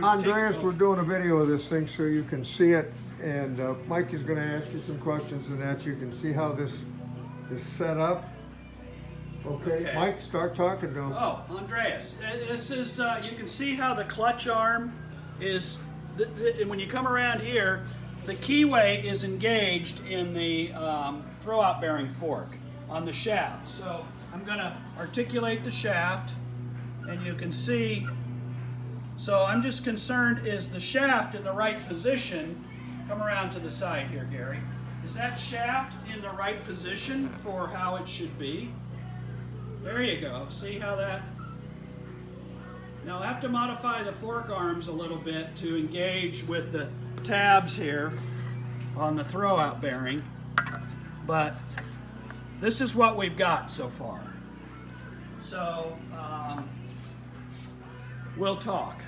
Andreas, we're doing a video of this thing so you can see it, and Mike is going to ask you some questions and that you can see how this is set up. Okay, Mike, start talking to him. Oh, Andreas, this is, you can see how the clutch arm is, when you come around here, the keyway is engaged in the throw-out bearing fork on the shaft. So I'm going to articulate the shaft, and you can see, so I'm just concerned, is the shaft in the right position? Come around to the side here, Gary. Is that shaft in the right position for how it should be? There you go. See how that... Now I have to modify the fork arms a little bit to engage with the tabs here on the throw-out bearing, but this is what we've got so far. So we'll talk.